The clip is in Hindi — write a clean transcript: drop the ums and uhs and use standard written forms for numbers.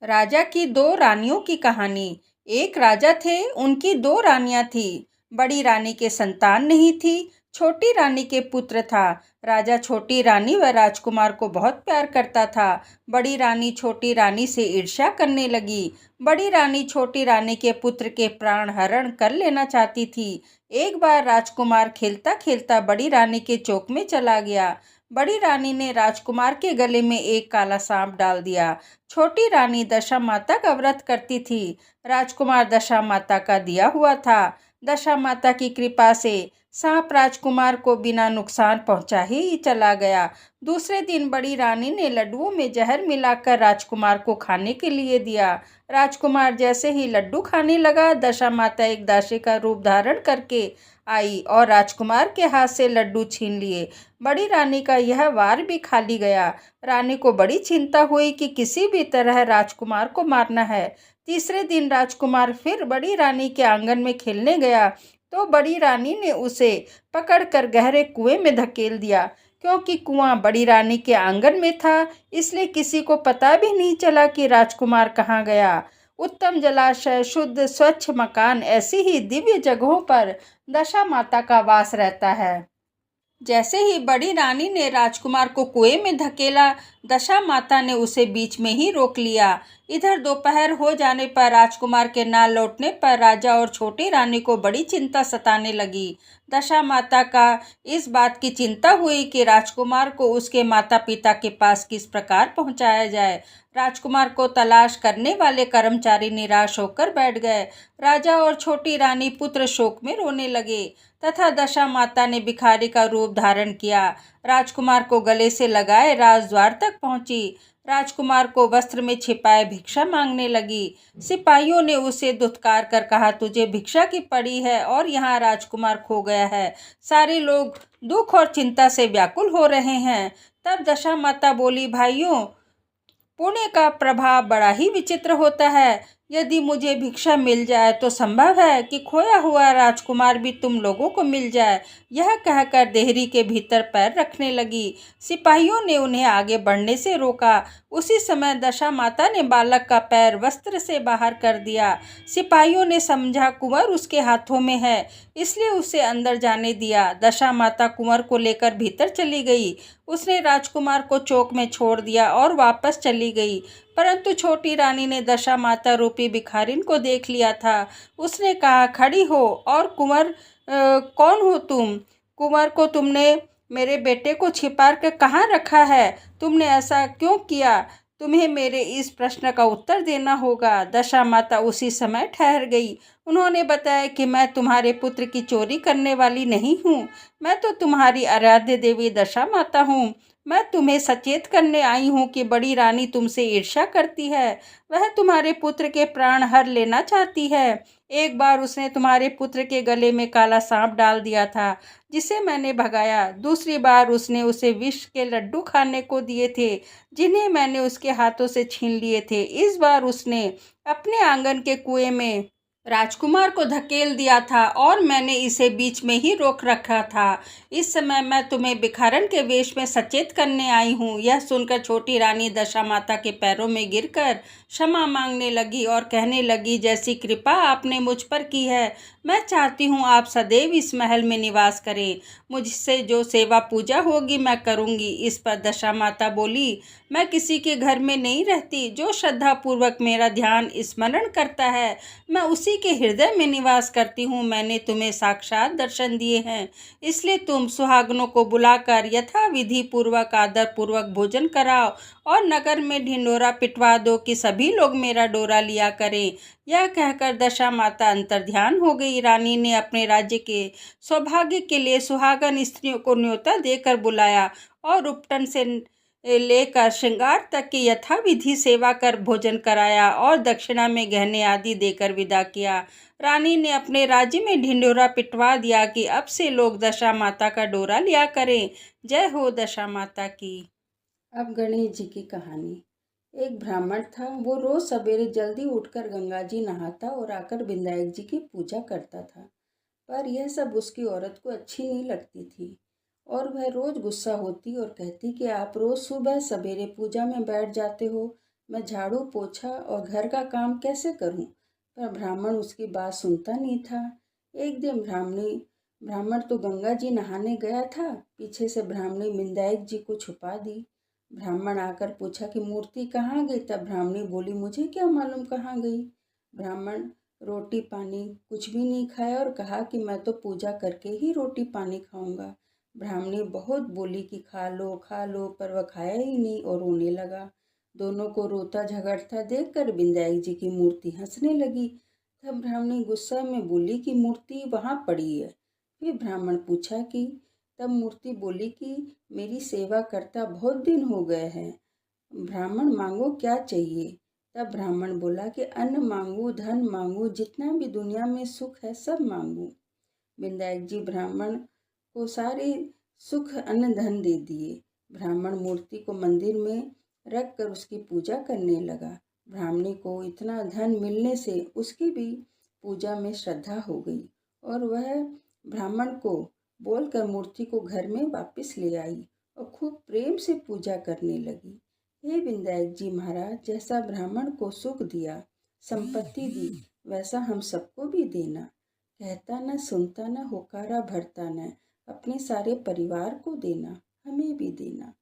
राजा की दो रानियों की कहानी। एक राजा थे, उनकी दो रानियां थी। बड़ी रानी के संतान नहीं थी, छोटी रानी के पुत्र था। राजा छोटी रानी व राजकुमार को बहुत प्यार करता था। बड़ी रानी छोटी रानी से ईर्ष्या करने लगी। बड़ी रानी छोटी रानी के पुत्र के प्राण हरण कर लेना चाहती थी। एक बार राजकुमार खेलता खेलता बड़ी रानी के चौक में चला गया। बड़ी रानी ने राजकुमार के गले में एक काला सांप डाल दिया। छोटी रानी दशा माता का व्रत करती थी। राजकुमार दशा माता का दिया हुआ था। दशा माता की कृपा से सांप राजकुमार को बिना नुकसान पहुंचा ही चला गया। दूसरे दिन बड़ी रानी ने लड्डुओं में जहर मिलाकर राजकुमार को खाने के लिए दिया। राजकुमार जैसे ही लड्डू खाने लगा, दशा माता एक दासी का रूप धारण करके आई और राजकुमार के हाथ से लड्डू छीन लिए। बड़ी रानी का यह वार भी खाली गया। रानी को बड़ी चिंता हुई कि किसी भी तरह राजकुमार को मारना है। तीसरे दिन राजकुमार फिर बड़ी रानी के आंगन में खेलने गया तो बड़ी रानी ने उसे पकड़कर गहरे कुएं में धकेल दिया। क्योंकि कुआं बड़ी रानी के आंगन में था, इसलिए किसी को पता भी नहीं चला कि राजकुमार कहाँ गया। उत्तम जलाशय, शुद्ध स्वच्छ मकान, ऐसी ही दिव्य जगहों पर दशा माता का वास रहता है। जैसे ही बड़ी रानी ने राजकुमार को कुएं में धकेला, दशा माता ने उसे बीच में ही रोक लिया। इधर दोपहर हो जाने पर राजकुमार के ना लौटने पर राजा और छोटी रानी को बड़ी चिंता सताने लगी। दशा माता का इस बात की चिंता हुई कि राजकुमार को उसके माता पिता के पास किस प्रकार पहुंचाया जाए। राजकुमार को तलाश करने वाले कर्मचारी निराश होकर बैठ गए। राजा और छोटी रानी पुत्र शोक में रोने लगे तथा दशा माता ने भिखारी का रूप धारण किया। राजकुमार को गले से लगाए राजद्वार तक पहुंची। राजकुमार को वस्त्र में छिपाए भिक्षा मांगने लगी। सिपाहियों ने उसे दुत्कार कर कहा, तुझे भिक्षा की पड़ी है और यहाँ राजकुमार खो गया है। सारे लोग दुख और चिंता से व्याकुल हो रहे हैं। तब दशा माता बोली, भाइयों, पुण्य का प्रभाव बड़ा ही विचित्र होता है। यदि मुझे भिक्षा मिल जाए तो संभव है कि खोया हुआ राजकुमार भी तुम लोगों को मिल जाए। यह कहकर देहरी के भीतर पैर रखने लगी। सिपाहियों ने उन्हें आगे बढ़ने से रोका। उसी समय दशा माता ने बालक का पैर वस्त्र से बाहर कर दिया। सिपाहियों ने समझा कुंवर उसके हाथों में है, इसलिए उसे अंदर जाने दिया। दशा माता कुंवर को लेकर भीतर चली गई। उसने राजकुमार को चौक में छोड़ दिया और वापस चली गई। परंतु छोटी रानी ने दशा माता रूपी भिखारिन को देख लिया था। उसने कहा, खड़ी हो और कुंवर कौन हो तुम? कुंवर को तुमने मेरे बेटे को छिपा कर कहाँ रखा है? तुमने ऐसा क्यों किया? तुम्हें मेरे इस प्रश्न का उत्तर देना होगा। दशा माता उसी समय ठहर गई। उन्होंने बताया कि मैं तुम्हारे पुत्र की चोरी करने वाली नहीं हूँ। मैं तो तुम्हारी आराध्य देवी दशा माता हूँ। मैं तुम्हें सचेत करने आई हूँ कि बड़ी रानी तुमसे ईर्ष्या करती है। वह तुम्हारे पुत्र के प्राण हर लेना चाहती है। एक बार उसने तुम्हारे पुत्र के गले में काला सांप डाल दिया था, जिसे मैंने भगाया। दूसरी बार उसने उसे विष के लड्डू खाने को दिए थे, जिन्हें मैंने उसके हाथों से छीन लिए थे। इस बार उसने अपने आंगन के कुएं में राजकुमार को धकेल दिया था और मैंने इसे बीच में ही रोक रखा था। इस समय मैं तुम्हें भिखारन के वेश में सचेत करने आई हूँ। यह सुनकर छोटी रानी दशा माता के पैरों में गिरकर क्षमा मांगने लगी और कहने लगी, जैसी कृपा आपने मुझ पर की है, मैं चाहती हूँ आप सदैव इस महल में निवास करें। मुझसे जो सेवा पूजा होगी मैं करूँगी। इस पर दशा माता बोली, मैं किसी के घर में नहीं रहती। जो श्रद्धापूर्वक मेरा ध्यान स्मरण करता है, मैं उसी के हृदय में निवास करती हूँ। मैंने तुम्हें साक्षात दर्शन दिए हैं, इसलिए तुम सुहागनों को बुलाकर यथाविधि पूर्वक आदर पूर्वक भोजन कराओ और नगर में ढिंडोरा पिटवा दो कि सभी लोग मेरा डोरा लिया करें। यह कहकर दशा माता अंतर्ध्यान हो गई। रानी ने अपने राज्य के सौभाग्य के लिए सुहागन स्त्रियों को न्योता देकर बुलाया और उपटन से लेकर श्रृंगार तक की यथाविधि सेवा कर भोजन कराया और दक्षिणा में गहने आदि देकर विदा किया। रानी ने अपने राज्य में ढिंडोरा पिटवा दिया कि अब से लोग दशा माता का डोरा लिया करें। जय हो दशा माता की। अब गणेश जी की कहानी। एक ब्राह्मण था। वो रोज सवेरे जल्दी उठकर गंगा जी नहाता और आकर विनायक जी की पूजा करता था। पर यह सब उसकी औरत को अच्छी नहीं लगती थी और वह रोज गुस्सा होती और कहती कि आप रोज सुबह सवेरे पूजा में बैठ जाते हो, मैं झाड़ू पोछा और घर का काम कैसे करूं? पर ब्राह्मण उसकी बात सुनता नहीं था। एक दिन ब्राह्मण तो गंगा जी नहाने गया था, पीछे से ब्राह्मणी विंध्याक जी को छुपा दी। ब्राह्मण आकर पूछा कि मूर्ति कहाँ गई? तब ब्राह्मणी बोली, मुझे क्या मालूम कहाँ गई। ब्राह्मण रोटी पानी कुछ भी नहीं खाया और कहा कि मैं तो पूजा करके ही रोटी पानी खाऊंगा। ब्राह्मणी बहुत बोली कि खा लो, पर वह खाया ही नहीं और रोने लगा। दोनों को रोता झगड़ता देखकर विंध्याक जी की मूर्ति हंसने लगी। तब ब्राह्मणी गुस्सा में बोली कि मूर्ति वहाँ पड़ी है। फिर ब्राह्मण पूछा कि तब मूर्ति बोली कि मेरी सेवा करता बहुत दिन हो गए हैं, ब्राह्मण मांगो क्या चाहिए। तब ब्राह्मण बोला कि अन्न मांगू, धन मांगू, जितना भी दुनिया में सुख है सब मांगू। विंध्याक जी ब्राह्मण को सारे सुख अन्न धन दे दिए। ब्राह्मण मूर्ति को मंदिर में रख कर उसकी पूजा करने लगा। ब्राह्मणी को इतना धन मिलने से उसकी भी पूजा में श्रद्धा हो गई और वह ब्राह्मण को बोलकर मूर्ति को घर में वापस ले आई और खूब प्रेम से पूजा करने लगी। हे विंध्याक जी महाराज, जैसा ब्राह्मण को सुख दिया, संपत्ति दी, वैसा हम सबको भी देना। कहता न सुनता न होकारा भरता न, अपने सारे परिवार को देना, हमें भी देना।